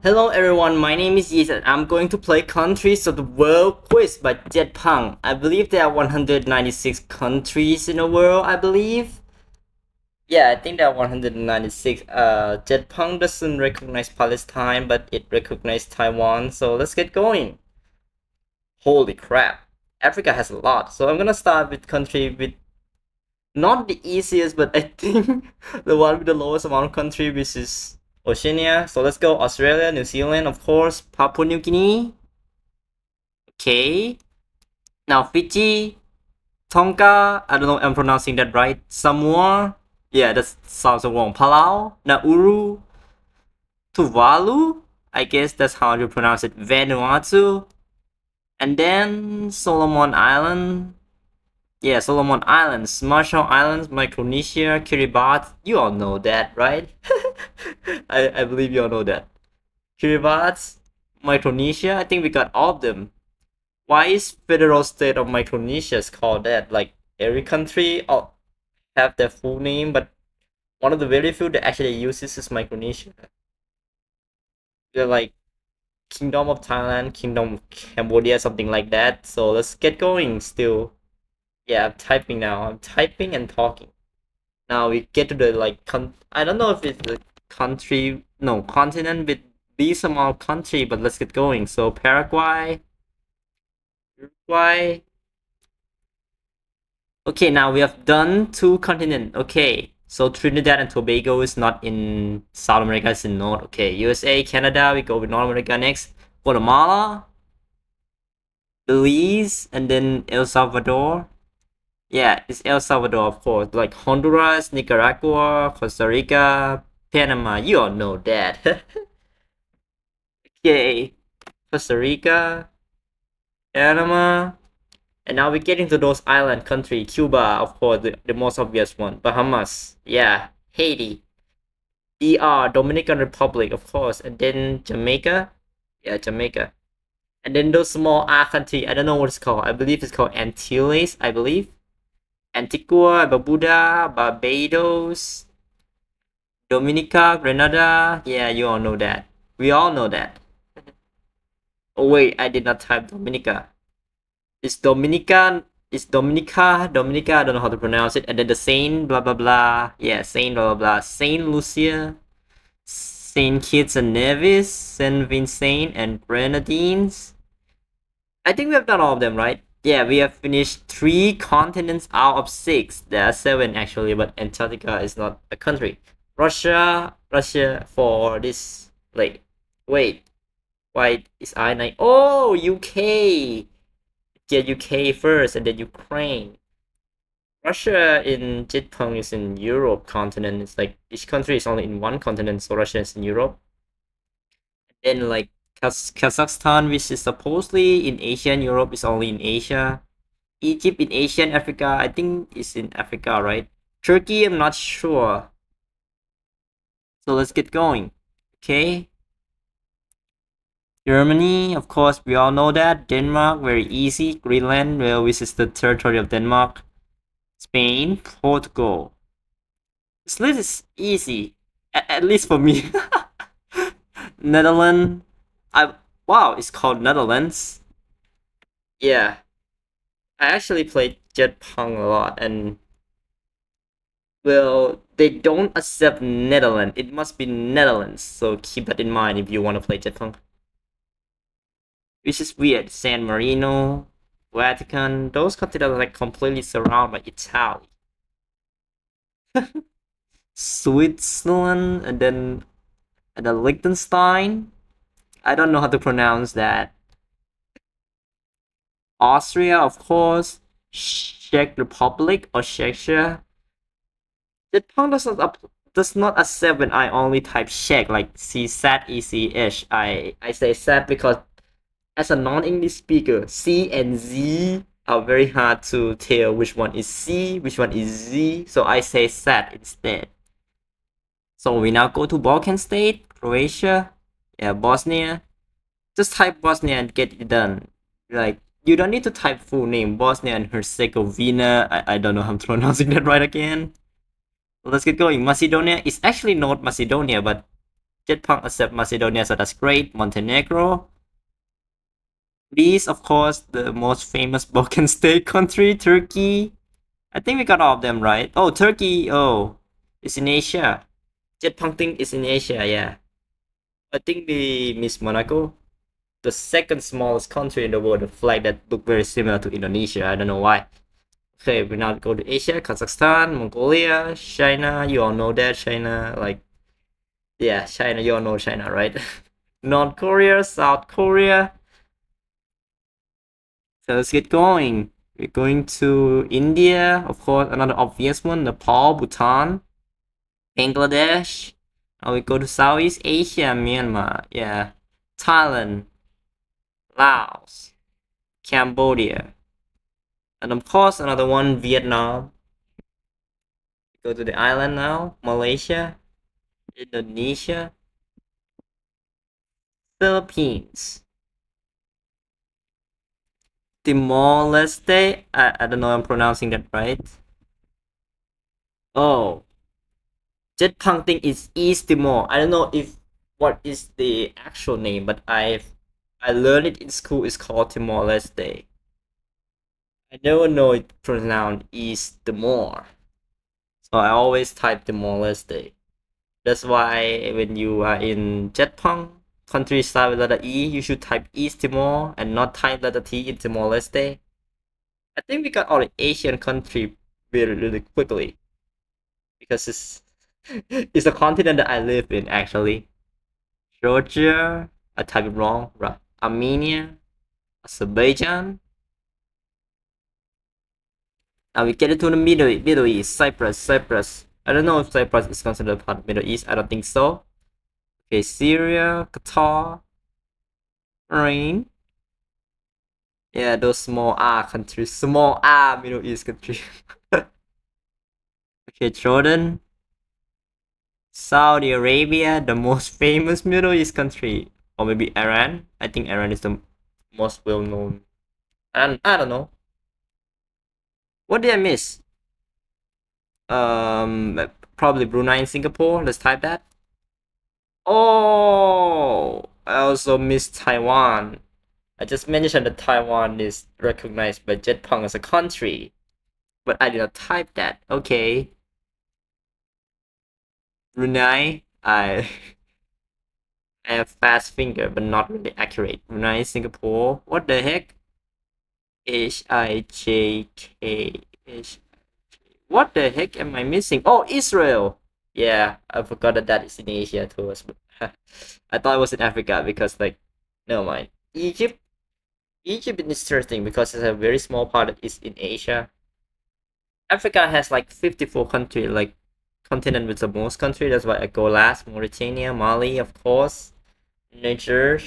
Hello everyone, my name is Yis and I'm going to play Countries of the World quiz by JetPunk. I believe there are 196 countries in the world, I believe. Yeah, I think there are 196. JetPunk doesn't recognize Palestine, but it recognizes Taiwan, so let's get going. Holy crap. Africa has a lot, so I'm gonna start with country with not the easiest, but I think the one with the lowest amount of country, which is Oceania. So let's go Australia, New Zealand, of course, Papua New Guinea. Okay. Now Fiji, Tonga. I don't know if I'm pronouncing that right. Samoa. Yeah, that sounds wrong. Palau, Nauru, Tuvalu. I guess that's how you pronounce it. Vanuatu. And then Solomon Island. Yeah, Solomon Islands, Marshall Islands, Micronesia, Kiribati. You all know that, right? I believe you all know that. Kiribati, Micronesia. I think we got all of them. Why is federal state of Micronesia is called that? Like every country all have their full name, but one of the very few that actually uses is Micronesia. They're like Kingdom of Thailand, Kingdom of Cambodia, something like that. So let's get going still. Yeah, I'm typing now. I'm typing and talking. Now we get to the I don't know if it's a country, no, continent with this amount of country, but let's get going. So Paraguay, Uruguay. Okay, now we have done two continents. Okay, so Trinidad and Tobago is not in South America, it's in North. Okay, USA, Canada, we go with North America next. Guatemala, Belize, and then El Salvador. Yeah, it's El Salvador, of course. Like Honduras, Nicaragua, Costa Rica, Panama. You all know that. Okay, Costa Rica, Panama. And now we get into those island country. Cuba, of course, the most obvious one. Bahamas. Yeah. Haiti. DR, Dominican Republic, of course. And then Jamaica. Yeah, Jamaica. And then those small R country. I don't know what it's called. I believe it's called Antilles, I believe. Antigua, Barbuda, Barbados, Dominica, Grenada. Yeah, you all know that. We all know that. Oh wait, I did not type Dominica. It's Dominica. It's Dominica. Dominica. I don't know how to pronounce it. And then the Saint blah blah blah. Yeah, Saint blah blah blah. Saint Lucia, Saint Kitts and Nevis, Saint Vincent and Grenadines. I think we have done all of them, right? Yeah, we have finished 3 continents out of 6. There are 7 actually, but Antarctica is not a country. Russia for this. Like, wait, why is I9? Oh, UK. Yeah, UK first, and then Ukraine. Russia in JetPunk is in Europe continent. It's like each country is only in one continent, so Russia is in Europe. And then like Kazakhstan, which is supposedly in Asia and Europe, is only in Asia. Egypt in Asia and Africa, I think is in Africa, right? Turkey, I'm not sure. So let's get going. Okay. Germany, of course, we all know that. Denmark, very easy. Greenland, well, which is the territory of Denmark. Spain, Portugal. This list is easy, at least for me. Netherlands, wow, it's called Netherlands. Yeah, I actually played JetPunk a lot, and well, they don't accept Netherlands. It must be Netherlands, so keep that in mind if you want to play JetPunk. Which is weird. San Marino, Vatican, those countries are like completely surrounded by Italy. Switzerland, and then Liechtenstein. I don't know how to pronounce that. Austria, of course. Czech Republic or Czechia. Japan does not accept when I only type Czech, like CZECH. I say Z because as a non-English speaker, C and Z are very hard to tell which one is C, which one is Z. So I say Z instead. So we now go to Balkan state, Croatia, yeah, Bosnia. Just type Bosnia and get it done. Like, you don't need to type full name, Bosnia and Herzegovina. I don't know how I'm pronouncing that right again. Let's get going. Macedonia is actually not Macedonia, but JetPunk accept Macedonia, so that's great. Montenegro. Greece, of course, the most famous Balkan state country. Turkey. I think we got all of them right. Oh, Turkey. Oh, it's in Asia. JetPunk thing is in Asia. Yeah. I think we missed Monaco, the second smallest country in the world. A flag that look very similar to Indonesia. I don't know why. Okay, we now go to Asia. Kazakhstan, Mongolia, China. You all know that China, like, yeah, China. You all know China, right? North Korea, South Korea. So let's get going. We're going to India, of course, another obvious one. Nepal, Bhutan, Bangladesh. Now we go to Southeast Asia, Myanmar. Yeah, Thailand, Laos, Cambodia, and of course another one, Vietnam. Go to the island now. Malaysia, Indonesia, Philippines, Timor Leste. I don't know if I'm pronouncing that right. Oh, Jetpunk thing is East Timor. I don't know if what is the actual name, but I learned it in school. It's called Timor Leste. I never know it pronounced East Timor, so I always type Timor Leste. That's why when you are in Jetpunk country start with letter E, you should type East Timor and not type letter T in Timor Leste. I think we got all the Asian country really quickly because it's a continent that I live in actually. Georgia, I typed it wrong. Right. Armenia, Azerbaijan. Now we get into the Middle East. Cyprus. I don't know if Cyprus is considered part of Middle East. I don't think so. Okay, Syria, Qatar, Bahrain. Yeah, those small R countries. Small R Middle East country. Okay, Jordan, Saudi Arabia, the most famous Middle East country. Or maybe Iran. I think Iran is the most well known. And I don't know. What did I miss? Probably Brunei and Singapore. Let's type that. Oh, I also missed Taiwan. I just mentioned that Taiwan is recognized by JetPunk as a country, but I did not type that. Okay. Brunei, I have fast finger, but not really accurate. Brunei, Singapore. What the heck? Hijk. What the heck am I missing? Oh, Israel. Yeah, I forgot that is in Asia too. I thought it was in Africa because like, never mind. Egypt is interesting because it's a very small part that is in Asia. Africa has like 54 countries, like continent with the most country. That's why I go last. Mauritania, Mali, of course, Niger,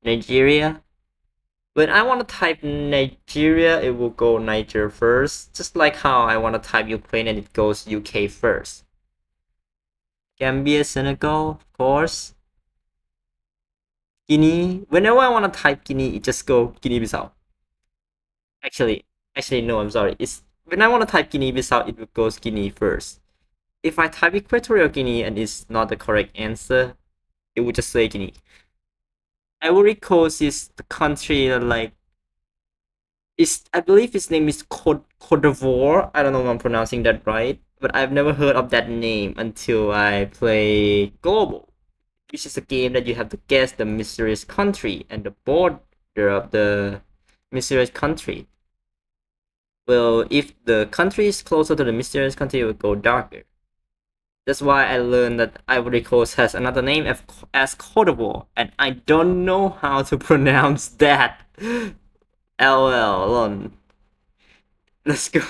Nigeria. When I want to type Nigeria, it will go Niger first, just like how I want to type Ukraine and it goes UK first. Gambia, Senegal, of course. Guinea. Whenever I want to type Guinea, it just go Guinea-Bissau. Actually, no, I'm sorry. It's when I want to type Guinea-Bissau, it goes Guinea first. If I type Equatorial Guinea and it's not the correct answer, it would just say Guinea. Ivory Coast is the country that like I believe his name is Cote d'Ivoire. I don't know if I'm pronouncing that right, but I've never heard of that name until I play Global, which is a game that you have to guess the mysterious country and the border of the mysterious country. Well, if the country is closer to the mysterious country, it will go darker. That's why I learned that Ivory Coast has another name as Cote d'Ivoire, and I don't know how to pronounce that. LL. Let's go.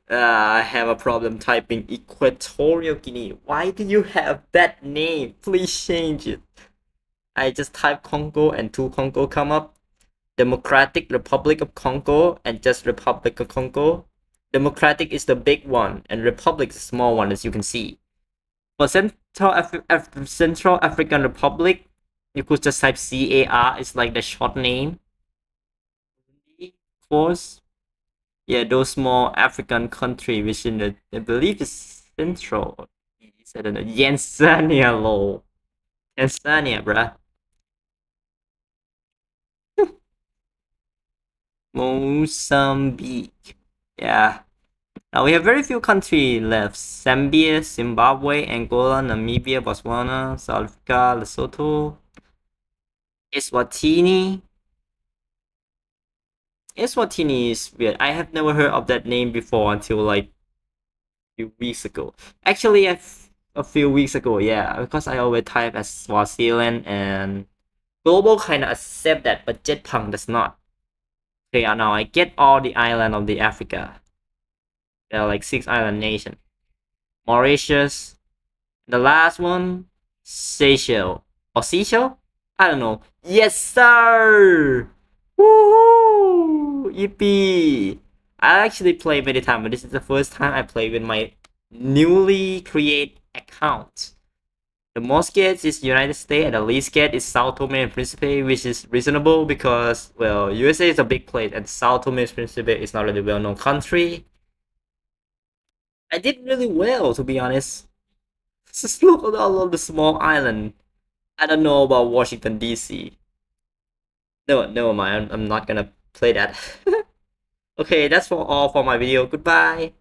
I have a problem typing Equatorial Guinea. Why do you have that name? Please change it. I just type Congo and two Congo come up. Democratic Republic of Congo and just Republic of Congo. Democratic is the big one and Republic is the small one, as you can see. For Central African Republic, you could just type CAR. It's like the short name. Of course. Yeah, those small African country which in the I believe is Central. I don't know. Tanzania, lol. Tanzania, bruh. Mozambique. Yeah. Now we have very few countries left. Zambia, Zimbabwe, Angola, Namibia, Botswana, South Africa, Lesotho, Eswatini. Eswatini is weird. I have never heard of that name before until like a few weeks ago. Actually, a few weeks ago, yeah, because I always type as Swaziland and Global kind of accept that, but JetPunk does not. Okay, now I get all the island of the Africa. There are like 6 island nation. Mauritius, the last one, Seychelles. Or Seychelles? I don't know. Yes, sir! Woohoo! Yippee! I actually play many times, but this is the first time I play with my newly created account. The most get is United States, and the least get is Sao Tome and Principe, which is reasonable because, well, USA is a big place, and Sao Tome and Principe is not really well-known country. I did really well, to be honest. Just look at all of the small island. I don't know about Washington D.C. No, never mind. I'm not gonna play that. Okay, that's for all for my video. Goodbye.